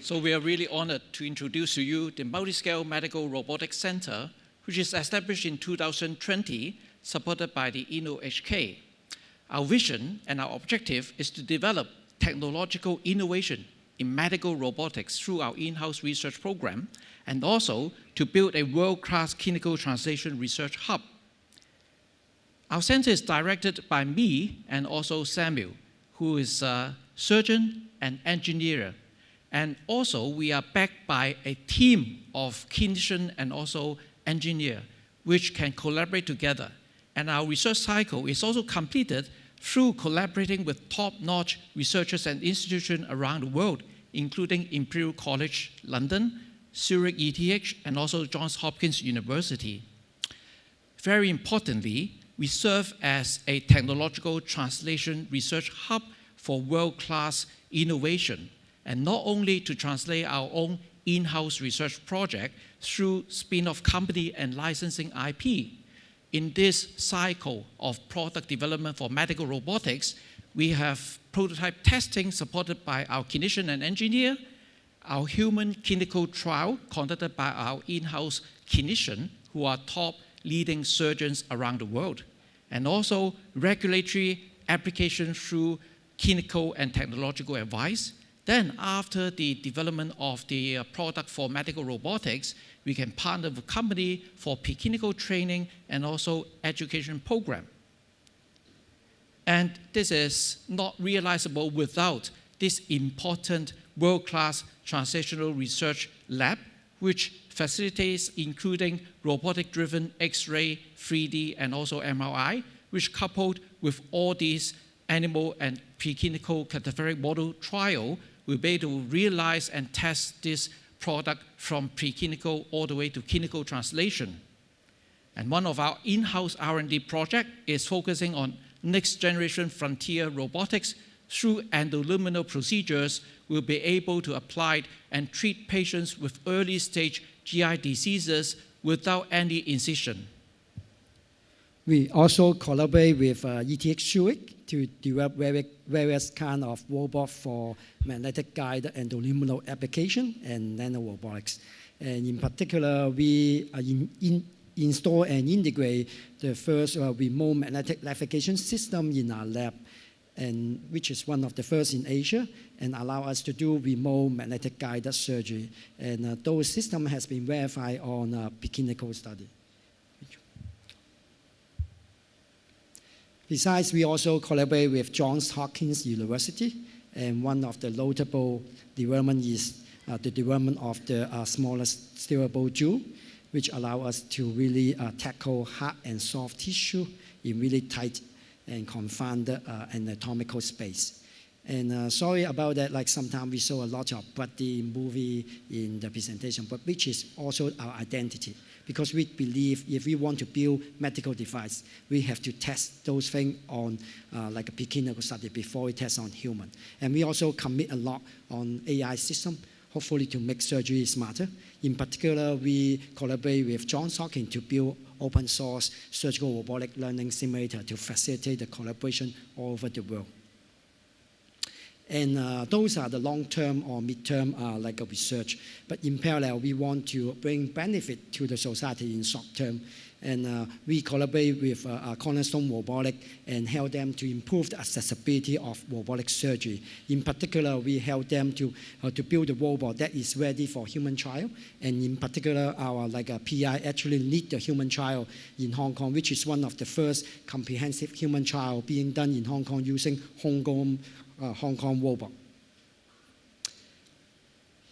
So we are really honored to introduce to you the Multi-Scale Medical Robotics Center, which is established in 2020, supported by the InnoHK. Our vision and our objective is to develop technological innovation in medical robotics through our in-house research program, and also to build a world-class clinical translation research hub. Our center is directed by me and also Samuel, who is a surgeon and engineer. And also, we are backed by a team of clinicians and also engineers, which can collaborate together. And our research cycle is also completed through collaborating with top-notch researchers and institutions around the world, including Imperial College London, Zurich ETH, and also Johns Hopkins University. Very importantly, we serve as a technological translation research hub for world-class innovation, and not only to translate our own in-house research project through spin-off company and licensing IP. In this cycle of product development for medical robotics, we have prototype testing supported by our clinician and engineer, our human clinical trial conducted by our in-house clinician, who are top leading surgeons around the world, and also regulatory application through clinical and technological advice. Then, after the development of the product for medical robotics, we can partner with company for preclinical training and also education program. And this is not realizable without this important world-class translational research lab, which facilitates including robotic-driven X-ray, 3D, and also MRI, which coupled with all these animal and preclinical cadaveric model trial will be able to realize and test this product from preclinical all the way to clinical translation. And one of our in-house R&D project is focusing on next generation frontier robotics through endoluminal procedures. We'll be able to apply and treat patients with early stage GI diseases without any incision. We also collaborate with ETH Zurich to develop various kinds of robots for magnetic guided endoluminal application and nanorobotics. And in particular, we install and integrate the first remote magnetic navigation system in our lab, and which is one of the first in Asia, and allow us to do remote magnetic guided surgery. And those systems has been verified on a preclinical study. Besides, we also collaborate with Johns Hopkins University, and one of the notable development is the development of the smallest steerable jewel, which allow us to really tackle hard and soft tissue in really tight and confined anatomical space. And sorry about that, like sometimes we saw a lot of bloody movie in the presentation, but which is also our identity. Because we believe if we want to build medical device, we have to test those things on like a preclinical study before we test on human. And we also commit a lot on AI system, hopefully to make surgery smarter. In particular, we collaborate with Johns Hopkins to build open source surgical robotic learning simulator to facilitate the collaboration all over the world. And those are the long-term or mid-term like a research. But in parallel, we want to bring benefit to the society in short term. And we collaborate with Cornerstone Robotic and help them to improve the accessibility of robotic surgery. In particular, we help them to build a robot that is ready for human trial. And in particular, our PI actually lead the human trial in Hong Kong, which is one of the first comprehensive human trial being done in Hong Kong using Hong Kong robot.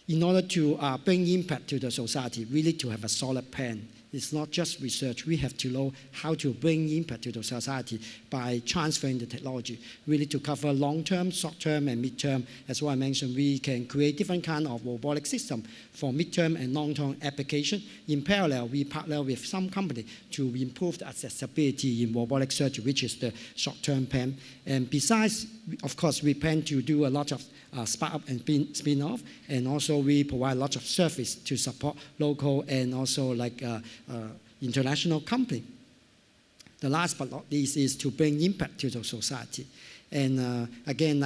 In order to bring impact to the society, we need to have a solid plan. It's not just research. We have to know how to bring impact to the society by transferring the technology. We need to cover long-term, short-term, and mid-term. As what I mentioned, we can create different kinds of robotic system for mid-term and long-term application. In parallel, we partner with some company to improve the accessibility in robotic surgery, which is the short-term plan. And besides, of course, we plan to do a lot of start-up and spin-off, and also we provide a lot of service to support local and also international company. The last but not least is to bring impact to the society. And again,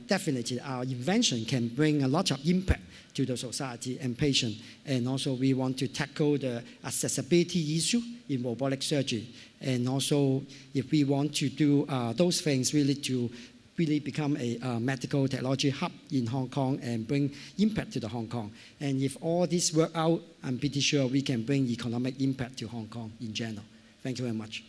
definitely our invention can bring a lot of impact to the society and patient. And also we want to tackle the accessibility issue in robotic surgery. And also if we want to do those things really to really become a medical technology hub in Hong Kong and bring impact to the Hong Kong. And if all this work out, I'm pretty sure we can bring economic impact to Hong Kong in general. Thank you very much.